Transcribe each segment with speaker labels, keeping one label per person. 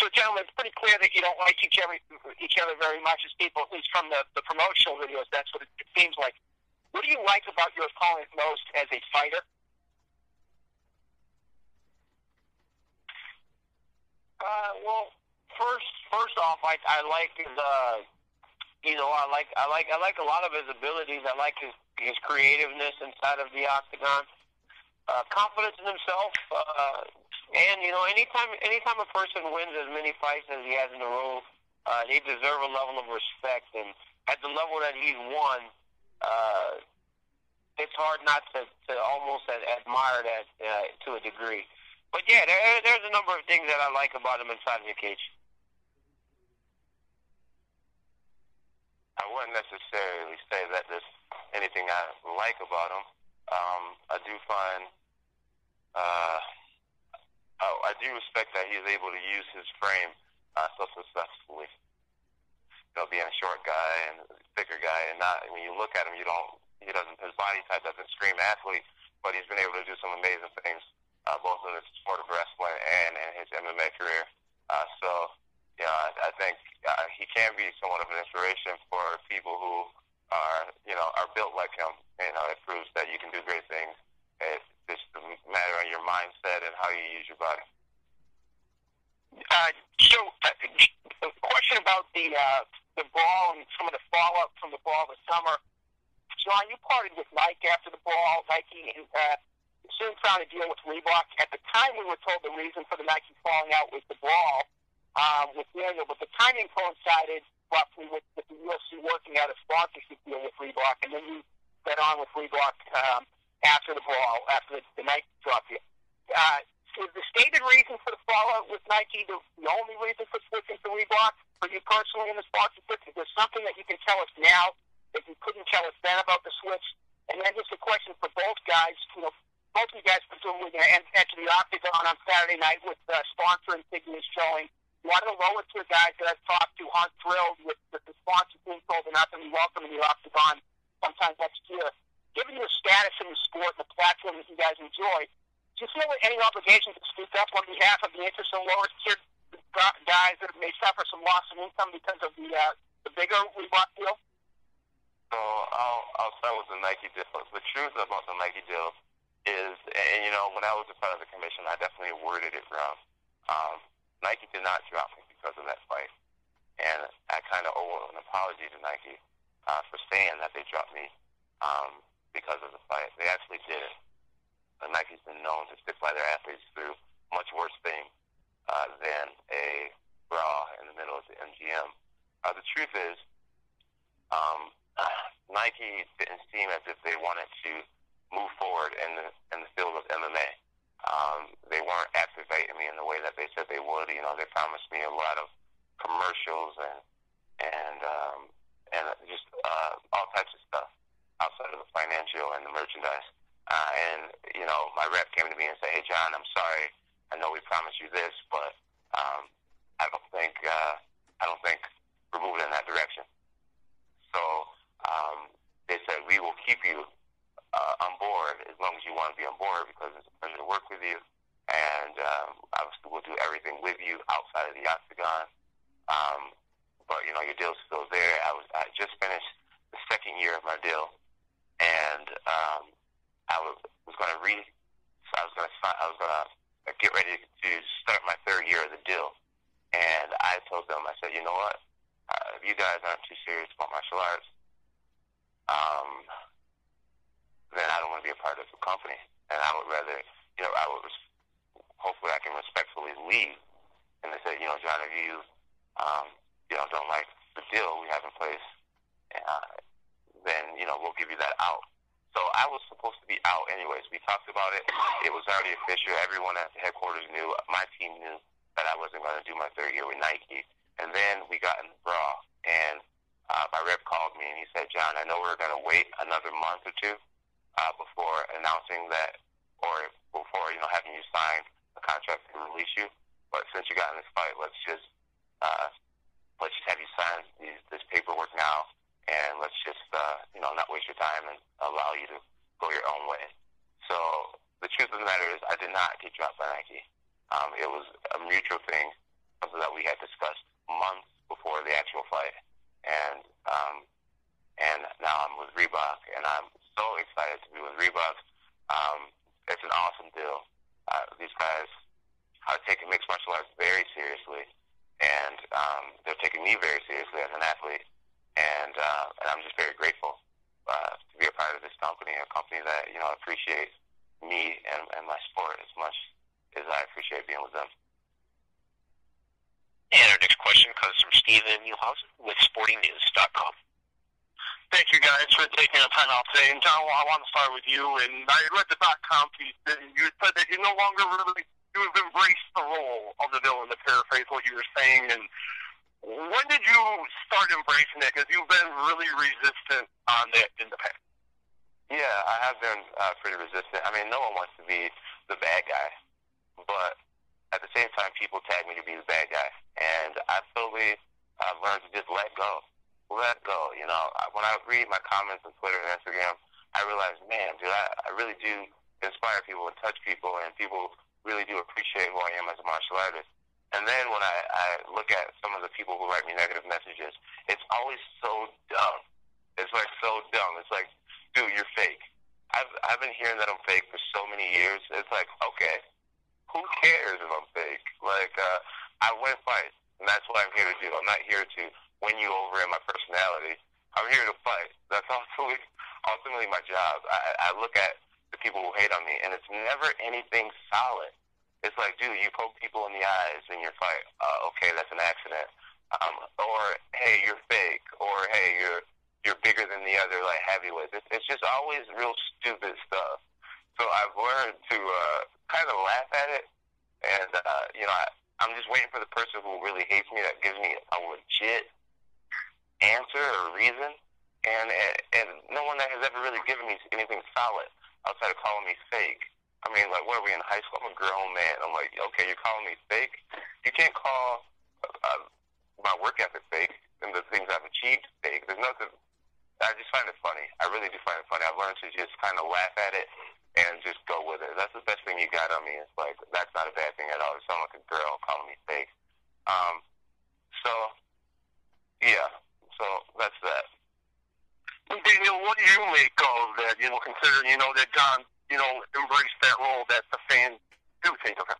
Speaker 1: So, gentlemen, it's pretty clear that you don't like each other very much as people, at least from the promotional videos. That's what it seems like. What do you like about your opponent most as a fighter?
Speaker 2: Well, first off, I like his, I like a lot of his abilities. I like his creativeness inside of the octagon, confidence in himself, and anytime a person wins as many fights as he has in a row, they deserve a level of respect. And at the level that he's won, it's hard not to almost admire that to a degree. But yeah, there's a number of things that I like about him inside of the cage. I wouldn't necessarily say that there's anything I like about him. I do find, I do respect that he's able to use his frame so successfully. Being a short guy and a thicker guy, and not when you look at him, his body type doesn't scream athlete, but he's been able to do some amazing things, both in the sport of wrestling and in his MMA career. I think he can be somewhat of an inspiration for people who are built like him. It proves that you can do great things. It's just a matter of your mindset and how you use your body.
Speaker 1: A question about the brawl and some of the fallout from the brawl this summer. John, you parted with Nike after the brawl. Nike soon found a deal with Reebok. At the time, we were told the reason for the Nike falling out was the brawl with Daniel, but the timing coincided roughly with the UFC working out a sponsorship deal with Reebok, and then you got on with Reebok after the brawl, after the Nike dropped you. Is the stated reason for the fallout with Nike the only reason for switching to Reebok for you personally in the sponsorship? Is there something that you can tell us now that you couldn't tell us then about the switch? And then just a question for both guys. Both of you guys presumably going to enter the Octagon on Saturday night with sponsor insignias showing. One of the lower tier guys that I've talked to aren't thrilled with the sponsor being told they're not going to be welcome in the Octagon sometime next year. Given your status in the sport and the platform that you guys enjoy, do you feel any obligation to speak up on behalf of the interest of lower tier guys that may suffer some loss of income because of the bigger Reebok deal?
Speaker 2: So I'll start with the Nike deal. The truth about the Nike deal is, and when I was a part of the commission, I definitely worded it wrong. Nike did not drop me because of that fight, and I kind of owe an apology to Nike for saying that they dropped me because of the fight. They actually didn't. Nike's been known to stick by their athletes through much worse things than a brawl in the middle of the MGM. The truth is, Nike didn't seem as if they wanted to move forward in the field of MMA. They weren't activating me in the way that they said they would. They promised me a lot of commercials and just all types of stuff outside of the financial and the merchandise. My rep came to me and said, "Hey, John, I'm sorry. I know we promised you this, but I don't think we're moving in that direction." So they said, "We will keep you on board as long as you want to be on board because it's a pleasure to work with you, and obviously we'll do everything with you outside of the Octagon. But your deal's still there." I just finished the second year of my deal, and I was going to get ready to start my third year of the deal, and I told them, I said, "You know what? If you guys aren't too serious about martial arts, then I don't want to be a part of the company, and I would rather, hopefully I can respectfully leave." And they said, "John, if you, don't like the deal we have in place, then, we'll give you that out." So I was supposed to be out anyways. We talked about it. It was already official. Everyone at the headquarters knew. My team knew that I wasn't going to do my third year with Nike. And then we got in the brawl, and my rep called me, and he said, "John, I know we're going to wait another month or two before announcing that, or before, having you sign a contract to release you. But since you got in this fight, let's just have you sign this paperwork now, and let's just, not waste your time and allow you to go your own way." So the truth of the matter is I did not get dropped by Nike. It was a mutual thing, something that we discussed months before the actual fight. And now I'm with Reebok, and I'm so excited to be with Reebok. It's an awesome deal. These guys are taking mixed martial arts very seriously, and they're taking me very seriously as an athlete. And I'm just very grateful to be a part of this company, a company that, you know, appreciates me and my sport as much as I appreciate being with them.
Speaker 3: And our next question comes from Steven Muhlhausen with SportingNews.com.
Speaker 4: Thank you guys for taking the time out today. And John, I want to start with you. And I read the .com piece that you said that you no longer really, you have embraced the role of the villain, to paraphrase what you were saying. And when did you start embracing it? Because you've been really resistant on that in the past.
Speaker 2: Yeah, I have been pretty resistant. I mean, no one wants to be the bad guy, but at the same time, people tag me to be the bad guy, and I've slowly learned to just let go. Let go. You know, when I read my comments on Twitter and Instagram, I realize, man, dude, I really do inspire people and touch people, and people really do appreciate who I am as a martial artist. And then when I look at some of the people who write me negative messages, it's always so dumb. It's like so dumb. It's like, dude, you're fake. I've been hearing that I'm fake for so many years. It's like, okay, who cares if I'm fake? Like, I win fights, and that's what I'm here to do. I'm not here to win you over in my personality. I'm here to fight. That's ultimately my job. I look at the people who hate on me, and it's never anything solid. It's like, dude, you poke people in the eyes in your fight. Okay, that's an accident. Or, hey, you're fake. Or, hey, you're bigger than the other, like, heavyweights. It's just always real stupid stuff. So I've learned to kind of laugh at it. And, you know, I'm just waiting for the person who really hates me that gives me a legit answer or reason. And no one that has ever really given me anything solid outside of calling me fake. I mean, like, what are we in high school? I'm a grown man. I'm like, okay, you're calling me fake? You can't call my work ethic fake and the things I've achieved fake. There's nothing. I just find it funny. I really do find it funny. I've learned to just kind of laugh at it and just go with it. That's the best thing you got on me. It's like, that's not a bad thing at all. You sound like a girl calling me fake. So, yeah. So, that's that.
Speaker 4: Daniel, what do you make of that, you know, considering, you know, that John, you know, embraced that role that the fans do think of him?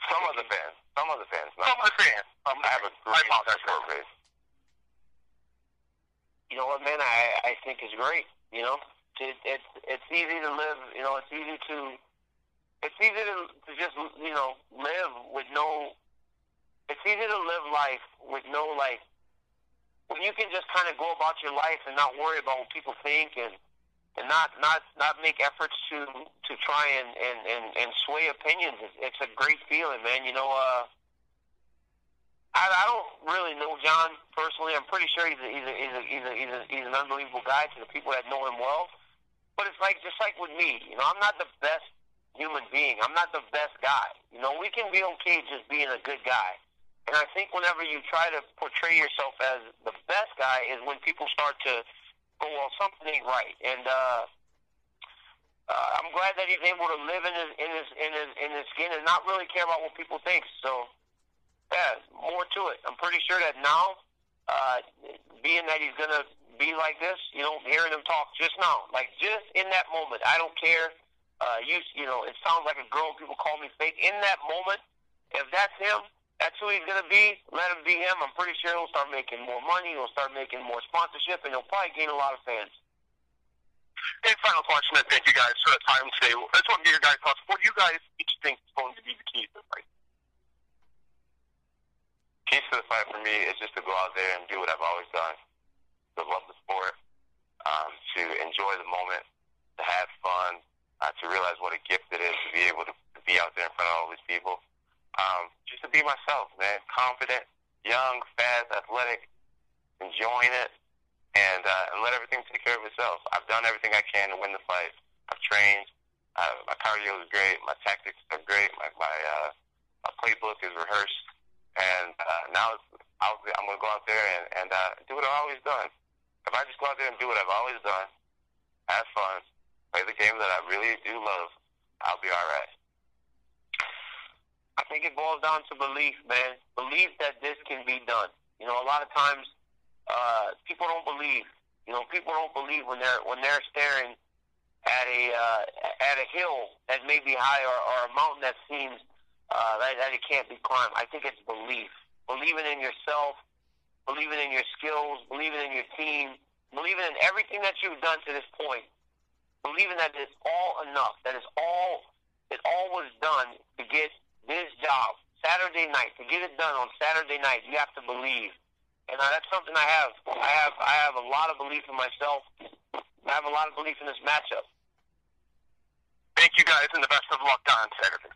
Speaker 2: Some of the fans.
Speaker 4: Some of the fans.
Speaker 2: I have a great support base.
Speaker 5: You know what, man, I think is great. You know, it's easy to live. You know, it's easy to just, you know, live with no. It's easy to live life with no, like, when you can just kind of go about your life and not worry about what people think and not make efforts to try and sway opinions. It's a great feeling, man. You know, I don't really know John personally. I'm pretty sure he's an unbelievable guy to the people that know him well. But it's like, just like with me, you know, I'm not the best human being. I'm not the best guy. You know, we can be okay just being a good guy. And I think whenever you try to portray yourself as the best guy is when people start to go, well, something ain't right. And I'm glad that he's able to live in his skin and not really care about what people think. So, yeah, more to it. I'm pretty sure that now, being that he's gonna be like this, you know, hearing him talk just now, like just in that moment, I don't care. You know, it sounds like a girl. People call me fake. In that moment, if that's him. That's who he's going to be. Let him be him. I'm pretty sure he'll start making more money. He'll start making more sponsorship, and he'll probably gain a lot of fans.
Speaker 4: And final question, and thank you guys for the time today. I just want to get your guys' thoughts. What do you guys each think is going to be the key to the fight?
Speaker 2: Keys to the fight for me is just to go out there and do what I've always done. To love the sport, to enjoy the moment, to have fun, to realize what a gift it is to be able to be out there in front of all these people. Just to be myself, man. Confident, young, fast, athletic, enjoying it, and let everything take care of itself. I've done everything I can to win the fight. I've trained. My cardio is great. My tactics are great. My playbook is rehearsed. And now I'm going to go out there and do what I've always done. If I just go out there and do what I've always done, have fun, play the game that I really do love, I'll be all right.
Speaker 5: I think it boils down to belief, man. Belief that this can be done. You know, a lot of times people don't believe. You know, people don't believe when they're staring at a hill that may be high or a mountain that seems that it can't be climbed. I think it's belief. Believing in yourself, believing in your skills, believing in your team, believing in everything that you've done to this point, believing that it's all enough, that it all was done to get this job Saturday night, to get it done on Saturday night. You have to believe, and that's something I have. I have a lot of belief in myself. I have a lot of belief in this matchup.
Speaker 4: Thank you guys, and the best of luck on Saturday.